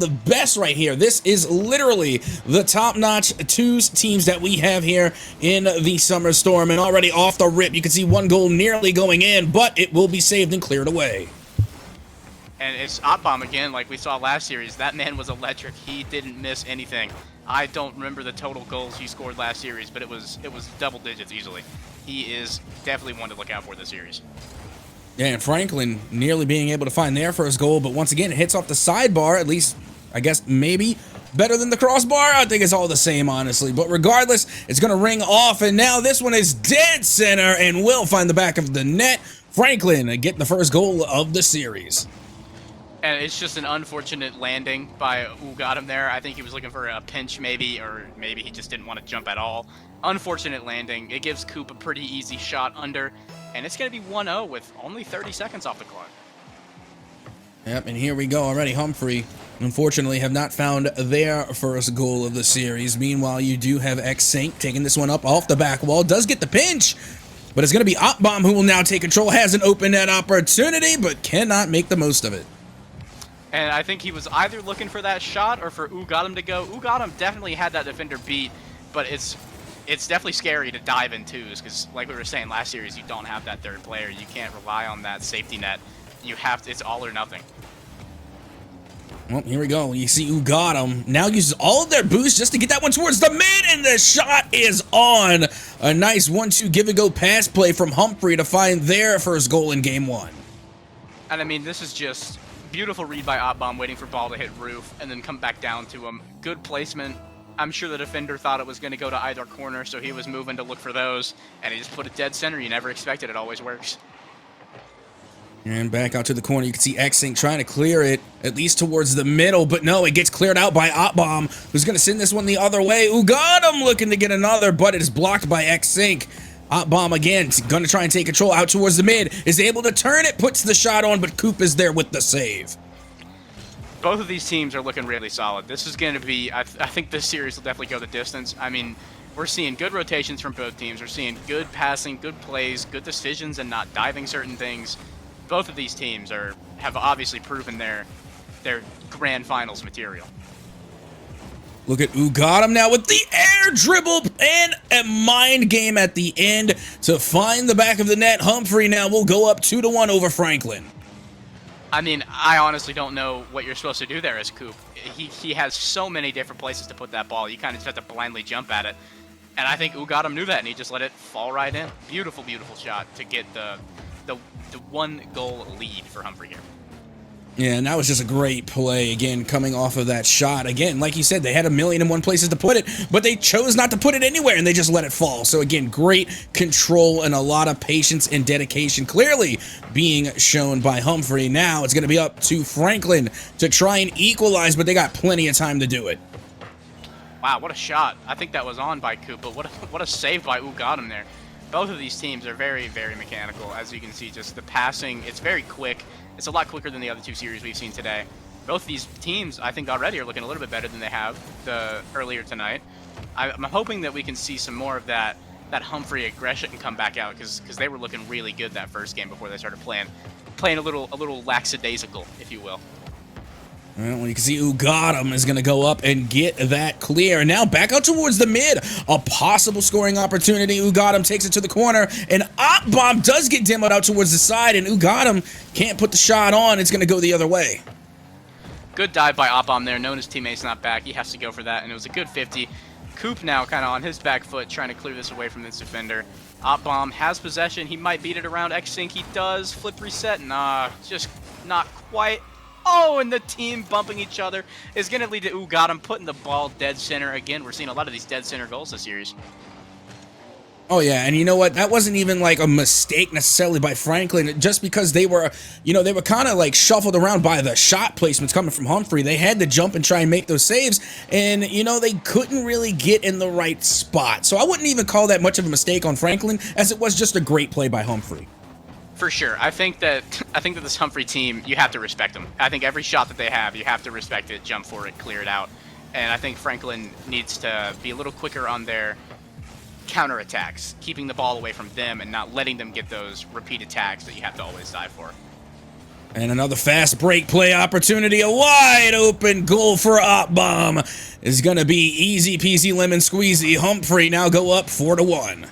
the best right here. This is literally the top-notch twos teams that we have here in the Summer Storm. And already off the rip, you can see one goal nearly going in, but it will be saved and cleared away. And it's Otbomb again, like we saw last series. That man was electric. He didn't miss anything. I don't remember the total goals he scored last series, but it was double digits easily. He is definitely one to look out for this series. Yeah, and Franklin nearly being able to find their first goal, but once again, it hits off the sidebar, at least, I guess, maybe better than the crossbar. I think it's all the same, honestly. But regardless, it's going to ring off, and now this one is dead center and will find the back of the net. Franklin getting the first goal of the series. And it's just an unfortunate landing by who got him there. I think he was looking for a pinch maybe, or maybe he just didn't want to jump at all. Unfortunate landing. It gives Coop a pretty easy shot under, and it's going to be 1-0 with only 30 seconds off the clock. Yep, and here we go already. Humphrey, unfortunately, have not found their first goal of the series. Meanwhile, you do have X-Sync taking this one up off the back wall. Does get the pinch, but it's going to be Otbomb who will now take control. Has an open net opportunity, but cannot make the most of it. And I think he was either looking for that shot or for Ugatum to go. Ugatum definitely had that defender beat, but it's definitely scary to dive in twos because, like we were saying last series, you don't have that third player. You can't rely on that safety net. You have to, it's all or nothing. Well, here we go. You see Ugatum now uses all of their boost just to get that one towards the mid, and the shot is on. A nice 1-2 give-and-go pass play from Humphrey to find their first goal in Game 1. And I mean, this is just beautiful read by Otbomb, waiting for ball to hit roof and then come back down to him. Good placement. I'm sure the defender thought it was going to go to either corner, so he was moving to look for those, and he just put it dead center. You never expect it. It always works. And back out to the corner, you can see X-Sync trying to clear it, at least towards the middle, but no, it gets cleared out by Otbomb, who's going to send this one the other way. Ugatum looking to get another, but it is blocked by X-Sync. Otbomb again, going to try and take control out towards the mid, is able to turn it, puts the shot on, but Coop is there with the save. Both of these teams are looking really solid. This is going to be, I think this series will definitely go the distance. I mean, we're seeing good rotations from both teams. We're seeing good passing, good plays, good decisions, and not diving certain things. Both of these teams have obviously proven their grand finals material. Look at Ugatum now with the air dribble and a mind game at the end to find the back of the net. Humphrey now will go up 2-1 over Franklin. I mean, I honestly don't know what you're supposed to do there as Coop. He has so many different places to put that ball. You kind of just have to blindly jump at it. And I think Ugatum knew that, and he just let it fall right in. Beautiful, beautiful shot to get the one goal lead for Humphrey here. Yeah, and that was just a great play, again, coming off of that shot. Again, like you said, they had 1,000,001 places to put it, but they chose not to put it anywhere, and they just let it fall. So again, great control and a lot of patience and dedication clearly being shown by Humphrey. Now it's going to be up to Franklin to try and equalize, but they got plenty of time to do it. Wow, what a shot. I think that was on by Coop, but what a save by Ugatum there. Both of these teams are very, very mechanical. As you can see, just the passing, it's very quick. It's a lot quicker than the other two series we've seen today. Both these teams, I think, already are looking a little bit better than they have earlier tonight. I'm hoping that we can see some more of that Humphrey aggression come back out because they were looking really good that first game before they started playing a little lackadaisical, if you will. Well, you can see Ugatum is going to go up and get that clear. Now back out towards the mid. A possible scoring opportunity. Ugatum takes it to the corner, and Otbomb does get demoed out towards the side, and Ugatum can't put the shot on. It's going to go the other way. Good dive by Otbomb there. Knowing his teammate's not back, he has to go for that, and it was a good 50. Coop now kind of on his back foot trying to clear this away from this defender. Otbomb has possession. He might beat it around X-Sync. He does. Flip reset. Nah, just not quite. Oh, and the team bumping each other is going to lead to Ugatum putting the ball dead center. Again, we're seeing a lot of these dead center goals this series. Oh, yeah, and you know what? That wasn't even like a mistake necessarily by Franklin, just because they were, they were kind of like shuffled around by the shot placements coming from Humphrey. They had to jump and try and make those saves, and, they couldn't really get in the right spot. So I wouldn't even call that much of a mistake on Franklin, as it was just a great play by Humphrey. For sure. I think that this Humphrey team, you have to respect them. I think every shot that they have, you have to respect it, jump for it, clear it out. And I think Franklin needs to be a little quicker on their counterattacks, keeping the ball away from them and not letting them get those repeat attacks that you have to always dive for. And another fast break play opportunity. A wide open goal for Bomb is going to be easy peasy lemon squeezy. Humphrey now go up 4-1.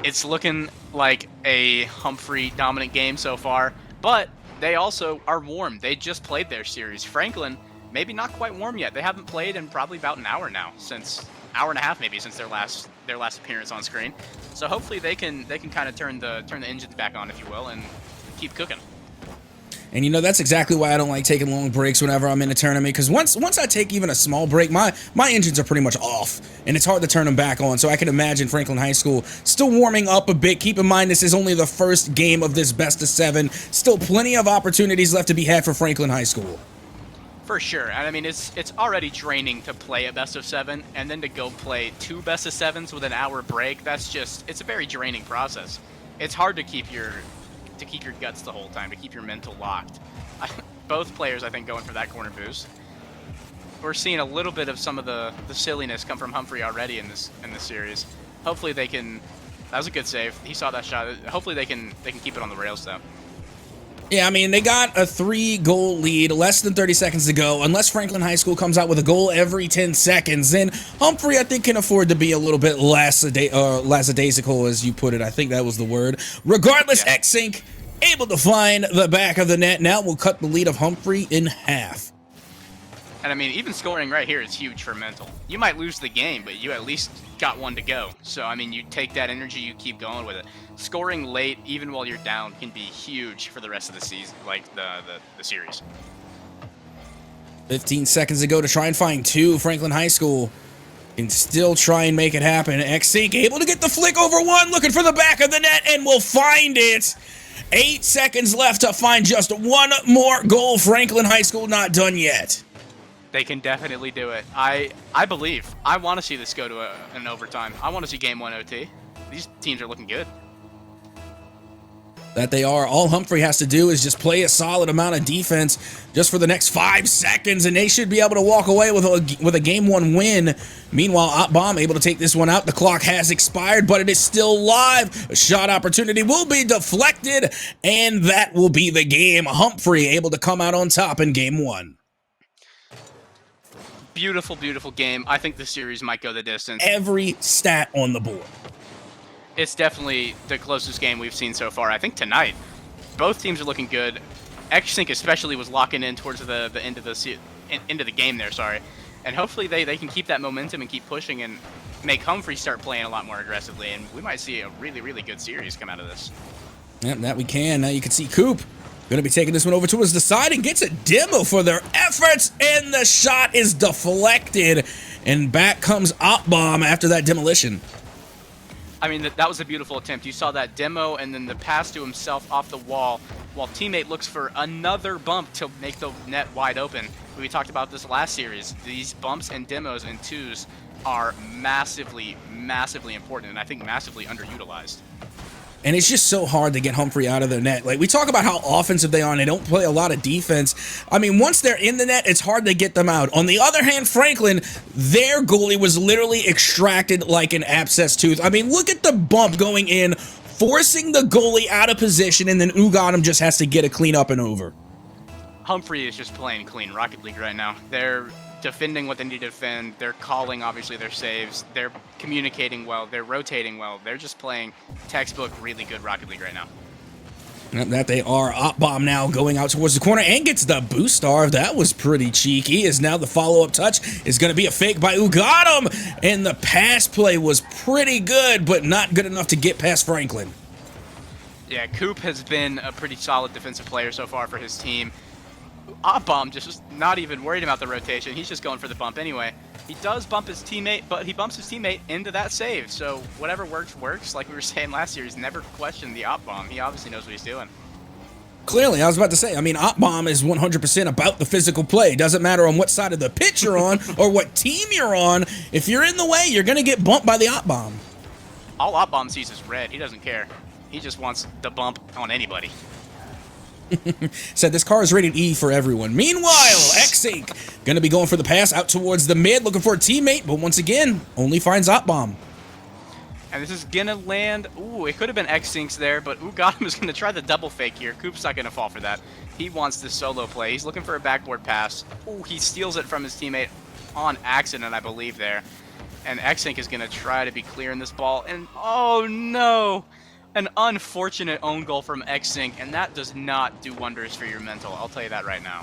It's looking like a Humphrey dominant game so far, but they also are warm. They just played their series. Franklin, maybe not quite warm yet. They haven't played in probably about an hour now, since hour and a half maybe since their last appearance on screen. So hopefully they can kind of turn the engines back on, if you will, and keep cooking. And you know, that's exactly why I don't like taking long breaks whenever I'm in a tournament, because once I take even a small break, my engines are pretty much off, and it's hard to turn them back on. So I can imagine Franklin High School still warming up a bit. Keep in mind, this is only the first game of this best of 7. Still plenty of opportunities left to be had for Franklin High School. For sure. And I mean, it's already draining to play a best of 7, and then to go play 2 best of 7s with an hour break. It's a very draining process. It's hard to keep your guts the whole time, to keep your mental locked. Both players, I think, going for that corner boost. We're seeing a little bit of some of the silliness come from Humphrey already in this series. Hopefully they can. That was a good save. He saw that shot. Hopefully they can keep it on the rails though. Yeah, I mean, they got a 3-goal lead, less than 30 seconds to go. Unless Franklin High School comes out with a goal every 10 seconds, then Humphrey, I think, can afford to be a little bit lackadaisical, as you put it. I think that was the word. Regardless, yeah. Xsync able to find the back of the net. Now we'll cut the lead of Humphrey in half. And I mean, even scoring right here is huge for mental. You might lose the game, but you at least got one to go. So, I mean, you take that energy, you keep going with it. Scoring late, even while you're down, can be huge for the rest of the season, like the series. 15 seconds to go to try and find 2. Franklin High School can still try and make it happen. Xsync able to get the flick over 1, looking for the back of the net, and will find it. 8 seconds left to find just 1 more goal. Franklin High School not done yet. They can definitely do it. I believe. I want to see this go to an overtime. I want to see Game 1 OT. These teams are looking good. That they are. All Humphrey has to do is just play a solid amount of defense just for the next 5 seconds, and they should be able to walk away with a Game 1 win. Meanwhile, Bomb able to take this one out. The clock has expired, but it is still live. A shot opportunity will be deflected, and that will be the game. Humphrey able to come out on top in Game 1. Beautiful, beautiful game. I think the series might go the distance. Every stat on the board. It's definitely the closest game we've seen so far. I think tonight, both teams are looking good. Xsync especially was locking in towards the end of the game there. Sorry, and hopefully they can keep that momentum and keep pushing and make Humphrey start playing a lot more aggressively, and we might see a really, really good series come out of this. Yep, that we can. Now you can see Coop going to be taking this one over towards the side and gets a demo for their efforts, and the shot is deflected, and back comes Bomb after that demolition. I mean, that was a beautiful attempt. You saw that demo and then the pass to himself off the wall while teammate looks for another bump to make the net wide open. We talked about this last series. These bumps and demos and 2s are massively, massively important, and I think massively underutilized. And it's just so hard to get Humphrey out of their net. Like, we talk about how offensive they are, and they don't play a lot of defense. I mean, once they're in the net, it's hard to get them out. On the other hand, Franklin, their goalie was literally extracted like an abscess tooth. I mean, look at the bump going in, forcing the goalie out of position, and then Ugadam just has to get a clean up and over. Humphrey is just playing clean Rocket League right now. They're defending what they need to defend. They're calling, obviously, their saves. They're communicating well. They're rotating well. They're just playing textbook, really good Rocket League right now. That they are. Bomb now going out towards the corner and gets the boost star. That was pretty cheeky, as now the follow-up touch is going to be a fake by Ugadam, and the pass play was pretty good, but not good enough to get past Franklin. Yeah, Coop has been a pretty solid defensive player so far for his team. Bomb just not even worried about the rotation. He's just going for the bump anyway. He does bump his teammate, but he bumps his teammate into that save. So whatever works, works. Like we were saying last year, he's never questioned the Bomb. He obviously knows what he's doing. Clearly, I was about to say, I mean, Bomb is 100% about the physical play. Doesn't matter on what side of the pitch you're on or what team you're on. If you're in the way, you're going to get bumped by the Bomb. All Bomb sees is red. He doesn't care. He just wants the bump on anybody. Said this car is rated E for everyone. Meanwhile, Xsync going to be going for the pass out towards the mid, looking for a teammate, but once again, only finds Bomb. And this is gonna land. Ooh, it could have been X-Syncs there, but Ugadam is gonna try the double fake here. Coop's not gonna fall for that. He wants this solo play. He's looking for a backboard pass. Ooh, he steals it from his teammate on accident, I believe, there. And X-Sync is gonna try to be clear in this ball. And oh no! An unfortunate own goal from X-Sync, and that does not do wonders for your mental. I'll tell you that right now.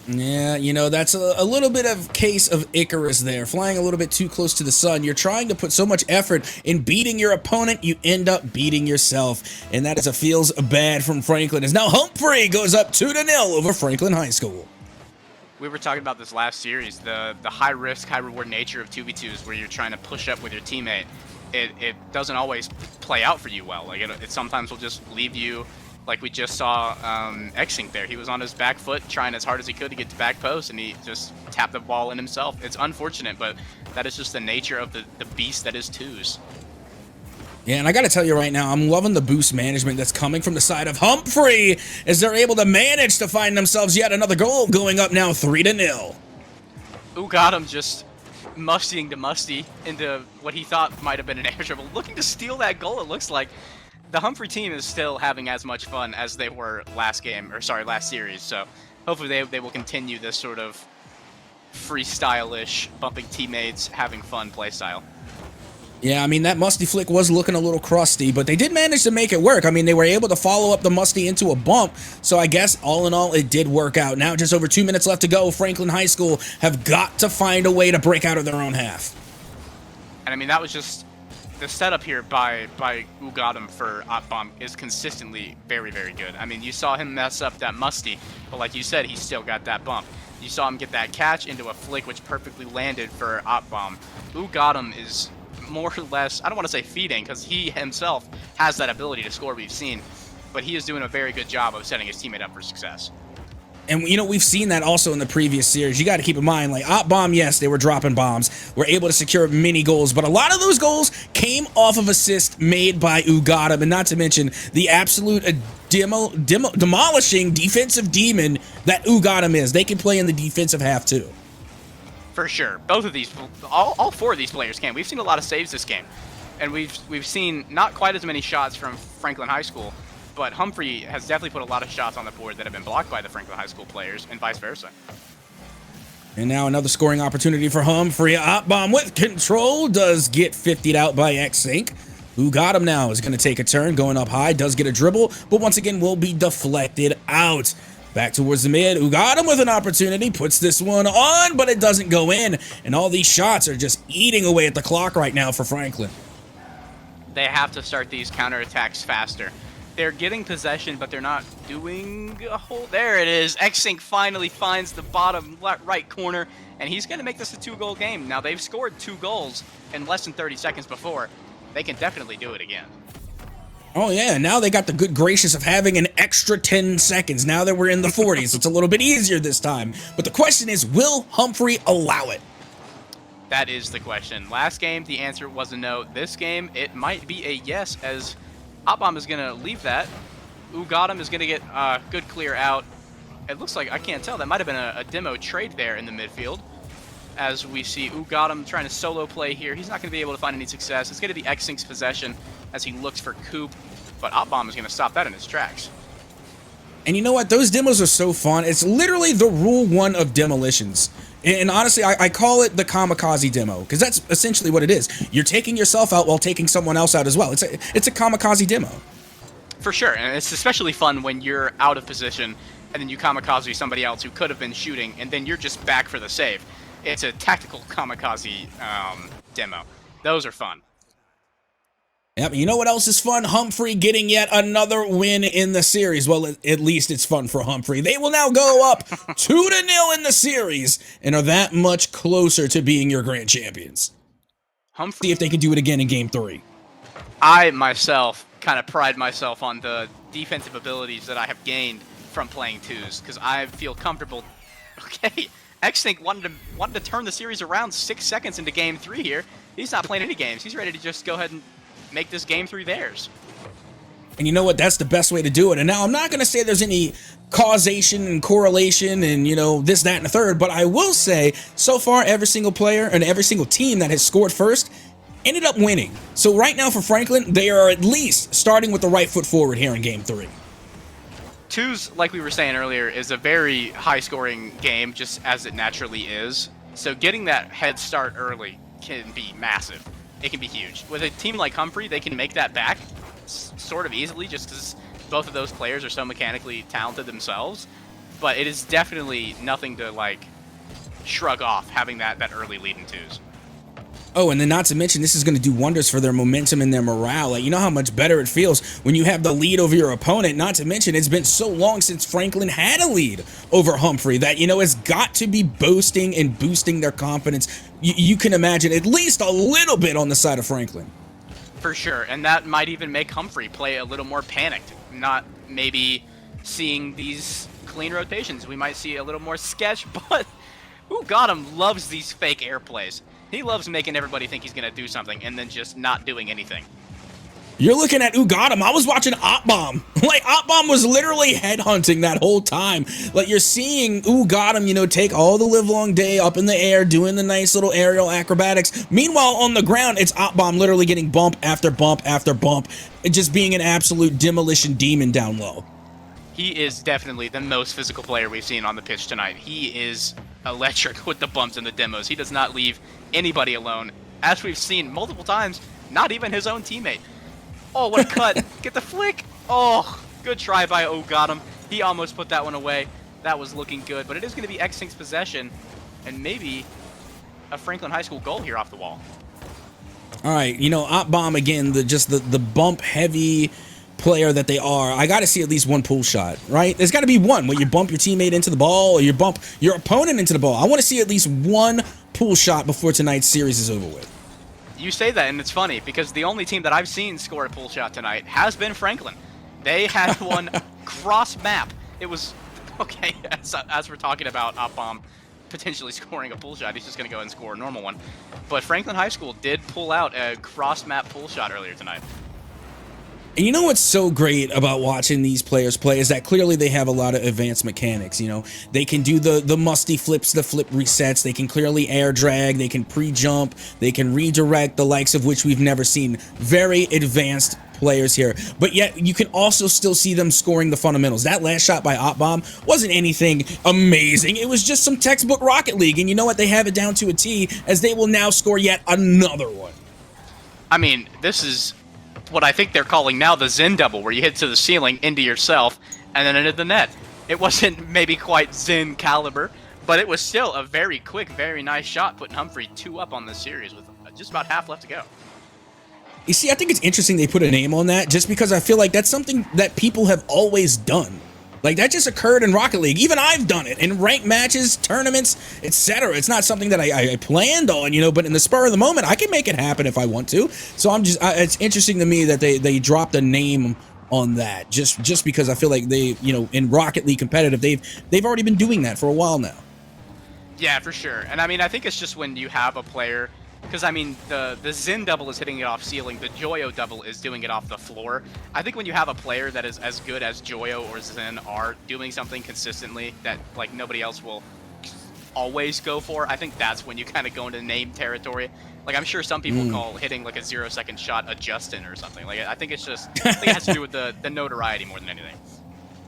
Yeah, you know, that's a little bit of case of Icarus there, flying a little bit too close to the sun. You're trying to put so much effort in beating your opponent, you end up beating yourself. And that is a feels bad from Franklin, as now Humphrey goes up 2-0 over Franklin High School. We were talking about this last series, the high risk, high reward nature of 2v2s where you're trying to push up with your teammate. It doesn't always play out for you well. Like it sometimes will just leave you, like we just saw X-Sync there. He was on his back foot trying as hard as he could to get to back post, and he just tapped the ball in himself. It's unfortunate, but that is just the nature of the beast that is twos. Yeah, and I got to tell you right now, I'm loving the boost management that's coming from the side of Humphrey as they're able to manage to find themselves yet another goal, going up now 3-0. Ugadam just mustying to Musty into what he thought might have been an air dribble, looking to steal that goal. It looks like the Humphrey team is still having as much fun as they were last series. So hopefully they will continue this sort of freestyle-ish, bumping teammates, having fun play style. Yeah, I mean, that Musty flick was looking a little crusty, but they did manage to make it work. I mean, they were able to follow up the Musty into a bump, so I guess all in all, it did work out. Now, just over 2 minutes left to go, Franklin High School have got to find a way to break out of their own half. And I mean, that was just the setup here by Ugadam for Opbomb is consistently very, very good. I mean, you saw him mess up that Musty, but like you said, he still got that bump. You saw him get that catch into a flick, which perfectly landed for Opbomb. Ugadam is more or less, I don't want to say feeding, because he himself has that ability to score, we've seen, but he is doing a very good job of setting his teammate up for success. And, you know, we've seen that also in the previous series. You got to keep in mind, like, Opbomb, yes, they were dropping bombs, were able to secure many goals, but a lot of those goals came off of assists made by Ugadam, and not to mention the absolute demolishing defensive demon that Ugadam is. They can play in the defensive half, too. For sure. Both of these, all four of these players can. We've seen a lot of saves this game. And we've seen not quite as many shots from Franklin High School, but Humphrey has definitely put a lot of shots on the board that have been blocked by the Franklin High School players, and vice versa. And now another scoring opportunity for Humphrey. Opbomb with control does get 50'd out by X-Sync. Ugadam now is going to take a turn, going up high, does get a dribble, but once again will be deflected out. Back towards the mid, Ugadam with an opportunity, puts this one on, but it doesn't go in. And all these shots are just eating away at the clock right now for Franklin. They have to start these counterattacks faster. They're getting possession, but they're not doing a whole... There it is. X-Sync finally finds the bottom right corner, and he's going to make this a 2-goal game. Now, they've scored 2 goals in less than 30 seconds before. They can definitely do it again. Oh, yeah, now they got the good gracious of having an extra 10 seconds. Now that we're in the 40s, it's a little bit easier this time. But the question is, will Humphrey allow it? That is the question. Last game, the answer was a no. This game, it might be a yes, as Opbomb is going to leave that. Ugadam is going to get a good clear out. It looks like, I can't tell, that might have been a demo trade there in the midfield. As we see Ugadam trying to solo play here. He's not going to be able to find any success. It's going to be X-Sync's possession as he looks for Coop, but Opbomb is going to stop that in his tracks. And you know what? Those demos are so fun. It's literally the rule 1 of demolitions. And honestly, I call it the kamikaze demo, because that's essentially what it is. You're taking yourself out while taking someone else out as well. It's a kamikaze demo. For sure, and it's especially fun when you're out of position, and then you kamikaze somebody else who could have been shooting, and then you're just back for the save. It's a tactical kamikaze demo. Those are fun. Yep, you know what else is fun? Humphrey getting yet another win in the series. Well, at least it's fun for Humphrey. They will now go up 2-0 in the series and are that much closer to being your grand champions. Humphrey, see if they can do it again in Game 3. I, myself, kind of pride myself on the defensive abilities that I have gained from playing twos, because I feel comfortable. Okay, X-Sync wanted to turn the series around 6 seconds into Game 3 here. He's not playing any games. He's ready to just go ahead and make this Game 3 theirs. And you know what? That's the best way to do it. And now I'm not going to say there's any causation and correlation and, you know, this, that, and the third, but I will say so far every single player and every single team that has scored first ended up winning. So right now for Franklin, they are at least starting with the right foot forward here in Game 3. Twos, like we were saying earlier, is a very high-scoring game, just as it naturally is. So getting that head start early can be massive. It can be huge. With a team like Humphrey, they can make that back sort of easily, just because both of those players are so mechanically talented themselves. But it is definitely nothing to, like, shrug off having that early lead in twos. Oh, and then not to mention, this is going to do wonders for their momentum and their morale. Like, you know how much better it feels when you have the lead over your opponent. Not to mention, it's been so long since Franklin had a lead over Humphrey that, you know, it's got to be boasting and boosting their confidence. You can imagine at least a little bit on the side of Franklin. For sure, and that might even make Humphrey play a little more panicked. Not maybe seeing these clean rotations. We might see a little more sketch, but who got him loves these fake air plays. He loves making everybody think he's going to do something and then just not doing anything. You're looking at Ugadam. I was watching Opbomb. Like, Opbomb was literally headhunting that whole time. Like, you're seeing Ugadam, you know, take all the livelong day up in the air, doing the nice little aerial acrobatics. Meanwhile, on the ground, it's Opbomb literally getting bump after bump after bump, and just being an absolute demolition demon down low. He is definitely the most physical player we've seen on the pitch tonight. He is electric with the bumps and the demos. He does not leave anybody alone. As we've seen multiple times, not even his own teammate. Oh, what a cut. Get the flick. Oh, good try by Ugadam. He almost put that one away. That was looking good, but it is going to be X-Sync's possession and maybe a Franklin High School goal here off the wall. All right, you know, Opbomb, again, the bump-heavy player that they are, I got to see at least one pull shot, right? There's got to be one where you bump your teammate into the ball or you bump your opponent into the ball. I want to see at least one pull shot before tonight's series is over with. You say that, and it's funny, because the only team that I've seen score a pull shot tonight has been Franklin. They had one cross-map. It was, okay, as we're talking about Opbomb potentially scoring a pull shot, he's just going to go and score a normal one. But Franklin High School did pull out a cross-map pull shot earlier tonight. And you know what's so great about watching these players play is that clearly they have a lot of advanced mechanics. You know, they can do the musty flips, the flip resets. They can clearly air drag. They can pre-jump. They can redirect, the likes of which we've never seen. Very advanced players here. But yet you can also still see them scoring the fundamentals. That last shot by Opbomb wasn't anything amazing. It was just some textbook Rocket League. And you know what? They have it down to a T, as they will now score yet another one. I mean, this is what I think they're calling now the Zen double, where you hit to the ceiling, into yourself, and then into the net. It wasn't maybe quite Zen caliber, but it was still a very quick, very nice shot, putting Humphrey 2 up on this series with just about half left to go. You see, I think it's interesting they put a name on that, just because I feel like that's something that people have always done. Like, that just occurred in Rocket League. Even I've done it in ranked matches, tournaments, etc. It's not something that I planned on, you know, but in the spur of the moment, I can make it happen if I want to. So it's interesting to me that they dropped a name on that, just because I feel like they, you know, in Rocket League competitive, they've already been doing that for a while now. Yeah, for sure. And I mean, I think it's just when you have a player, because I mean, the Zen double is hitting it off ceiling, the Joyo double is doing it off the floor. I think when you have a player that is as good as Joyo or Zen are doing something consistently that like nobody else will always go for, I think that's when you kind of go into name territory. Like, I'm sure some people call hitting like a 0-second shot a Justin or something. Like, I think it's just, I think it has to do with the notoriety more than anything.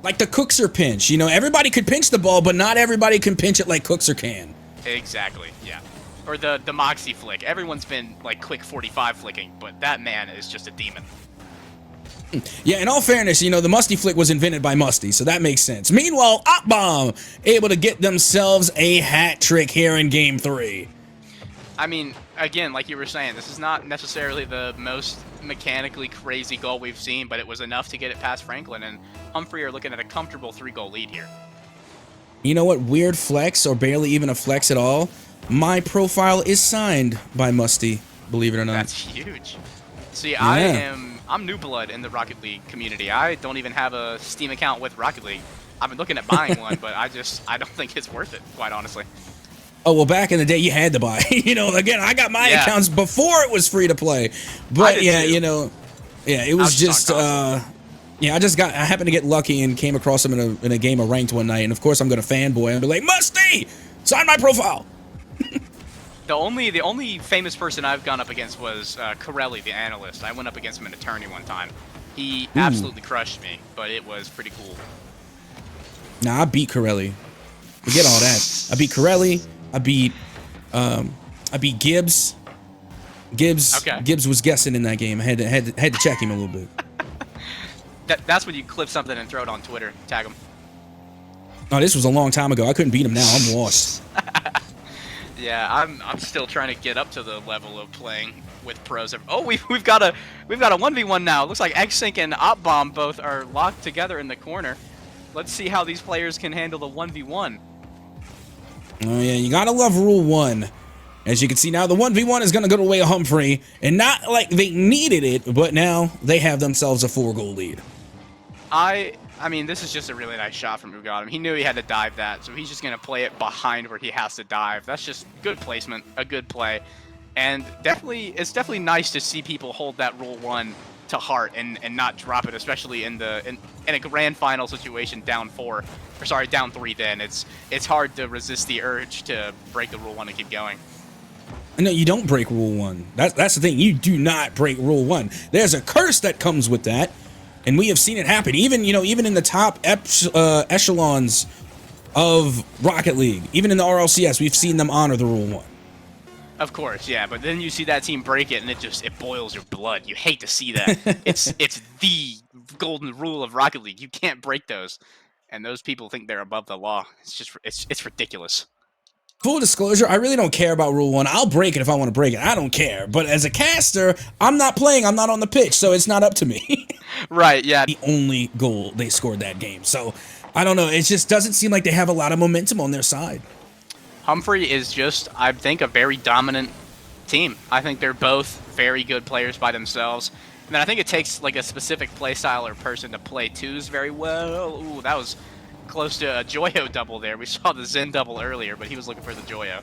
Like the Cookser pinch, you know, everybody could pinch the ball, but not everybody can pinch it like Cookser can. Exactly, yeah. Or the Moxie flick. Everyone's been like quick 45 flicking, but that man is just a demon. Yeah, in all fairness, you know, the Musty flick was invented by Musty, so that makes sense. Meanwhile, Opbomb able to get themselves a hat trick here in Game 3. I mean, again, like you were saying, this is not necessarily the most mechanically crazy goal we've seen, but it was enough to get it past Franklin, and Humphrey are looking at a comfortable 3-goal lead here. You know what? Weird flex, or barely even a flex at all. My profile is signed by Musty, believe it or not. That's huge. See, yeah. I'm new blood in the Rocket League community. I don't even have a Steam account with Rocket League. I've been looking at buying one, but I don't think it's worth it, quite honestly. Oh, well, back in the day, you had to buy. You know, again, I got my accounts before it was free to play. But, yeah, you know, yeah, it was just, yeah, I happened to get lucky and came across him in a game of ranked one night. And, of course, I'm going to fanboy and be like, Musty, sign my profile. The only famous person I've gone up against was Corelli, the analyst. I went up against him in a tourney one time. He absolutely crushed me, but it was pretty cool. Nah, I beat Corelli. Forget all that. I beat Corelli. I beat Gibbs. Gibbs was guessing in that game. I had to check him a little bit. That's when you clip something and throw it on Twitter. Tag him. Oh, this was a long time ago. I couldn't beat him now. I'm lost. Yeah, I'm still trying to get up to the level of playing with pros. Oh, we've got a 1v1 now. It looks like Xsync and OpBomb both are locked together in the corner. Let's see how these players can handle the 1v1. Oh yeah, you gotta love Rule 1. As you can see now, the 1v1 is gonna go the way of Humphrey, and not like they needed it, but now they have themselves a 4-goal lead. I mean, this is just a really nice shot from Ugadam. He knew he had to dive that, so he's just going to play it behind where he has to dive. That's just good placement, a good play. And it's definitely nice to see people hold that Rule 1 to heart and not drop it, especially in a grand final situation down 3 then. It's hard to resist the urge to break the Rule 1 and keep going. No, you don't break Rule 1. That's the thing. You do not break Rule 1. There's a curse that comes with that. And we have seen it happen, even in the top echelons of Rocket League, even in the RLCS, we've seen them honor the Rule 1. Of course, yeah, but then you see that team break it, and it boils your blood. You hate to see that. It's the golden rule of Rocket League. You can't break those, and those people think they're above the law. It's ridiculous. Full disclosure, I really don't care about Rule 1. I'll break it if I want to break it. I don't care. But as a caster, I'm not playing. I'm not on the pitch, so it's not up to me. Right, yeah. The only goal they scored that game. So, I don't know. It just doesn't seem like they have a lot of momentum on their side. Humphrey is just, I think, a very dominant team. I think they're both very good players by themselves. And then I think it takes like a specific play style or person to play twos very well. Ooh, that was close to a Joyo double there. We saw the Zen double earlier, but he was looking for the Joyo.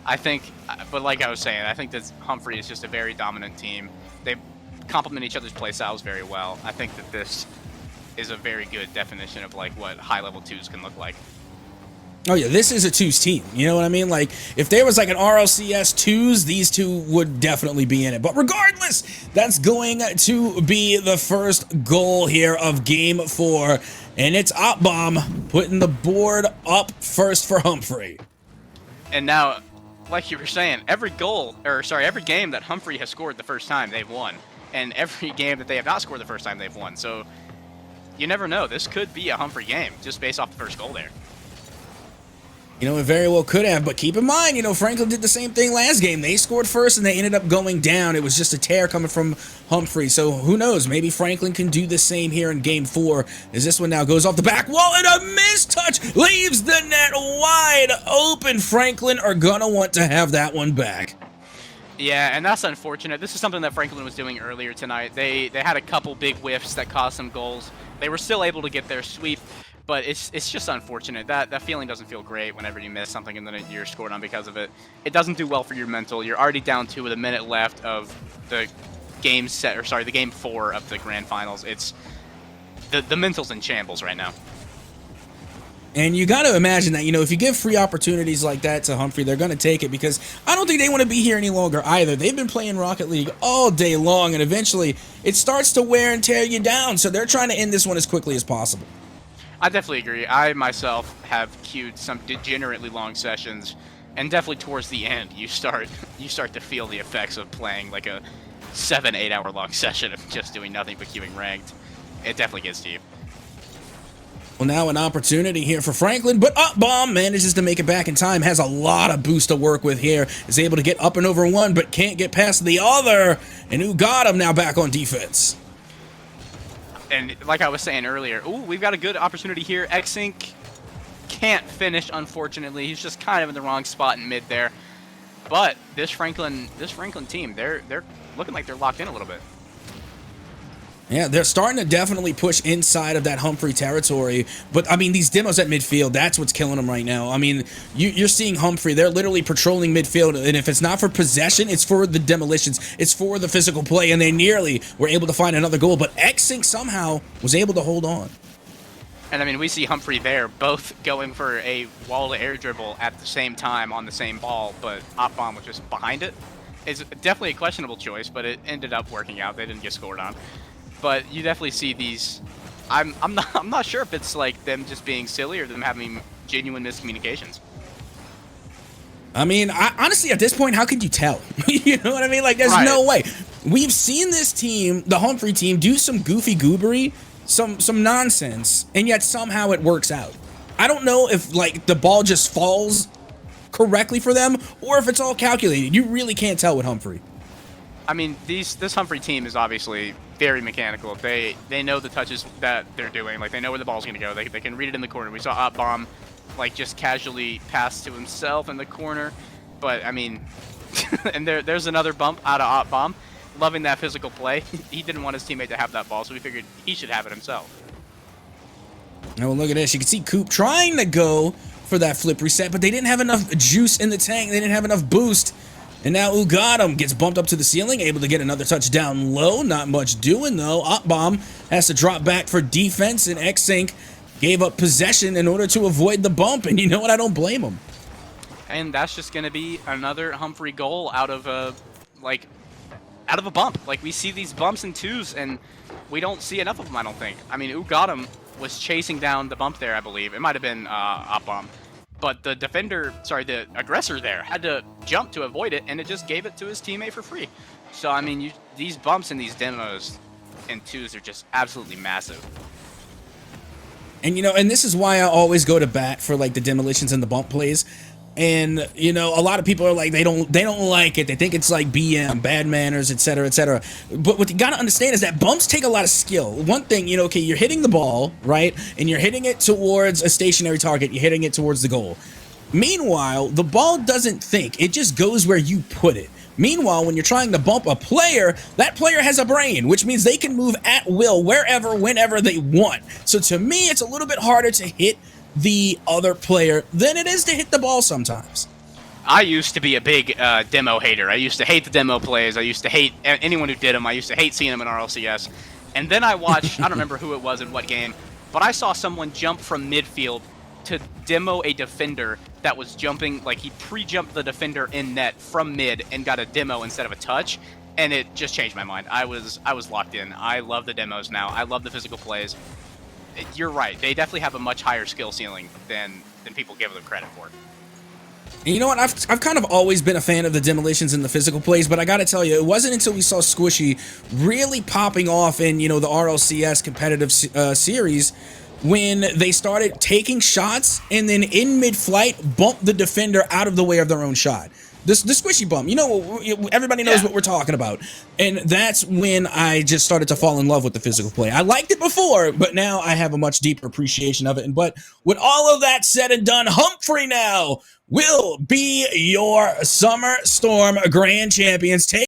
I think, but like I was saying, I think that Humphrey is just a very dominant team. They complement each other's play styles very well. I think that this is a very good definition of like what high-level twos can look like. Oh yeah, this is a twos team. You know what I mean? Like, if there was like an RLCS twos, these two would definitely be in it. But regardless, that's going to be the first goal here of Game 4. And it's OpBomb putting the board up first for Humphrey. And now, like you were saying, every game that Humphrey has scored the first time, they've won. And every game that they have not scored the first time, they've won. So, you never know. This could be a Humphrey game, just based off the first goal there. You know, it very well could have, but keep in mind, Franklin did the same thing last game. They scored first and they ended up going down. It was just a tear coming from Humphrey. So who knows? Maybe Franklin can do the same here in Game 4, as this one now goes off the back wall and a missed touch leaves the net wide open. Franklin are gonna want to have that one back. Yeah, and that's unfortunate. This is something that Franklin was doing earlier tonight. They had a couple big whiffs that caused some goals. They were still able to get their sweep. But it's just unfortunate. That feeling doesn't feel great whenever you miss something and then you're scored on because of it. It doesn't do well for your mental. You're already down 2 with a minute left of the game the Game 4 of the grand finals. It's the mental's in shambles right now. And you got to imagine that, if you give free opportunities like that to Humphrey, they're going to take it, because I don't think they want to be here any longer either. They've been playing Rocket League all day long, and eventually it starts to wear and tear you down. So they're trying to end this one as quickly as possible. I definitely agree. I myself have queued some degenerately long sessions, and definitely towards the end, you start to feel the effects of playing like a 7-8 hour long session of just doing nothing but queuing ranked. It definitely gets to you. Well, now an opportunity here for Franklin, but OpBomb manages to make it back in time, has a lot of boost to work with here, is able to get up and over one, but can't get past the other, and who got him now back on defense. And like I was saying earlier, we've got a good opportunity here. Xsync can't finish, unfortunately. He's just kind of in the wrong spot in mid there. But this Franklin team, they're looking like they're locked in a little bit. Yeah, they're starting to definitely push inside of that Humphrey territory. But, I mean, these demos at midfield, that's what's killing them right now. I mean, you're seeing Humphrey. They're literally patrolling midfield. And if it's not for possession, it's for the demolitions. It's for the physical play. And they nearly were able to find another goal. But Xsync somehow was able to hold on. And I mean, we see Humphrey there, both going for a wall-to-air dribble at the same time on the same ball, but Op Bomb was just behind it. It's definitely a questionable choice, but it ended up working out. They didn't get scored on. But you definitely see these. I'm not sure if it's like them just being silly or them having genuine miscommunications. I mean, honestly, at this point, how could you tell? You know what I mean? Like, there's Right. no way. We've seen this team, the Humphrey team, do some goofy goobery, some nonsense, and yet somehow it works out. I don't know if, like, the ball just falls correctly for them or if it's all calculated. You really can't tell with Humphrey. I mean, this Humphrey team is obviously very mechanical. They know the touches that they're doing. Like, they know where the ball's going to go. They can read it in the corner. We saw Op Bomb, like, just casually pass to himself in the corner. But, I mean, and there's another bump out of Op Bomb. Loving that physical play. He didn't want his teammate to have that ball, so we figured he should have it himself. Oh, look at this. You can see Coop trying to go for that flip reset, but they didn't have enough juice in the tank. They didn't have enough boost. And now Ugadam gets bumped up to the ceiling, able to get another touchdown low. Not much doing, though. Op Bomb has to drop back for defense, and X-Sync gave up possession in order to avoid the bump. And you know what? I don't blame him. And that's just going to be another Humphrey goal out of a bump. Like, we see these bumps in twos, and we don't see enough of them, I don't think. I mean, Ugadam was chasing down the bump there, I believe. It might have been Op Bomb. But the the aggressor there had to jump to avoid it, and it just gave it to his teammate for free. So, I mean, these bumps in these demos and twos are just absolutely massive. And, you know, and this is why I always go to bat for, like, the demolitions and the bump plays. And, you know, a lot of people are like, they don't like it. They think it's like BM, bad manners, etc., etc. But what you got to understand is that bumps take a lot of skill. One thing, you know, okay, you're hitting the ball, right? And you're hitting it towards a stationary target. You're hitting it towards the goal. Meanwhile, the ball doesn't think. It just goes where you put it. Meanwhile, when you're trying to bump a player, that player has a brain, which means they can move at will wherever, whenever they want. So to me, it's a little bit harder to hit the other player than it is to hit the ball sometimes. I used to be a big demo hater. I used to hate the demo plays. I used to hate anyone who did them. I used to hate seeing them in RLCS. And then I watched, I don't remember who it was in what game, but I saw someone jump from midfield to demo a defender that was jumping, like he pre-jumped the defender in net from mid and got a demo instead of a touch, and it just changed my mind. I was locked in. I love the demos now. I love the physical plays. You're right. They definitely have a much higher skill ceiling than people give them credit for. And you know what? I've kind of always been a fan of the demolitions and the physical plays, but I got to tell you, it wasn't until we saw Squishy really popping off in, you know, the RLCS competitive series when they started taking shots and then in mid-flight bump the defender out of the way of their own shot. The squishy bump, you know, everybody knows what we're talking about. And that's when I just started to fall in love with the physical play. I liked it before, but now I have a much deeper appreciation of it. But with all of that said and done, Humphrey now will be your Summer Storm Grand Champions.